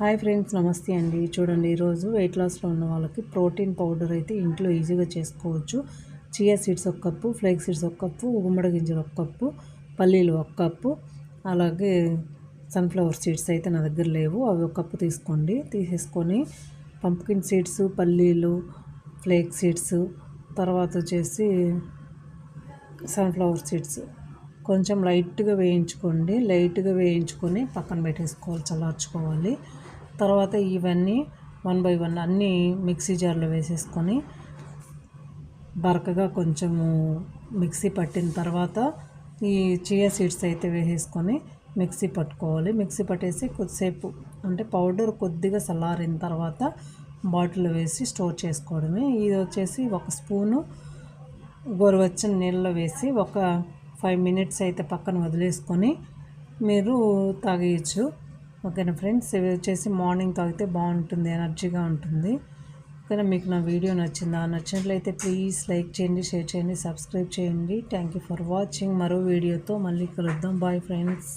Hi friends, నమస్తే అండి. చూడండి, ఈరోజు వెయిట్ లాస్లో ఉన్న వాళ్ళకి ప్రోటీన్ పౌడర్ అయితే ఇంట్లో ఈజీగా చేసుకోవచ్చు. చియా సీడ్స్ ఒక కప్పు, ఫ్లేక్ సీడ్స్ ఒక కప్పు, గుమ్మడి గింజలు ఒక కప్పు, పల్లీలు ఒక కప్పు, అలాగే సన్ఫ్లవర్ సీడ్స్ అయితే నా దగ్గర లేవు, అవి ఒక కప్పు తీసుకోండి. తీసేసుకొని పంప్కిన్ సీడ్స్, పల్లీలు, ఫ్లేక్ సీడ్స్, తర్వాత వచ్చేసి సన్ఫ్లవర్ సీడ్స్ కొంచెం లైట్గా వేయించుకొని పక్కన పెట్టేసుకోవాలి, చల్లార్చుకోవాలి. తర్వాత ఇవన్నీ 1 by 1 అన్నీ మిక్సీ జార్లో వేసేసుకొని బరకగా కొంచెము మిక్సీ పట్టిన తర్వాత ఈ చియా సీడ్స్ అయితే వేసేసుకొని మిక్సీ పట్టుకోవాలి. మిక్సీ పట్టేసి కొద్దిసేపు అంటే పౌడర్ కొద్దిగా చల్లారిన తర్వాత బాటిల్లో వేసి స్టోర్ చేసుకోవడమే. ఇది వచ్చేసి 1 స్పూను గోరువెచ్చని నీళ్ళలో వేసి ఒక 5 minutes అయితే పక్కన వదిలేసుకొని మీరు తాగేయచ్చు. ఓకేనా ఫ్రెండ్స్, ఇవి వచ్చేసి మార్నింగ్ తాగితే బాగుంటుంది, ఎనర్జీగా ఉంటుంది. ఓకేనా, మీకు నా వీడియో నచ్చినట్లయితే ప్లీజ్ లైక్ చేయండి, షేర్ చేయండి, సబ్స్క్రైబ్ చేయండి. Thank you for watching. మరో వీడియోతో మళ్ళీ కలుద్దాం. Bye friends.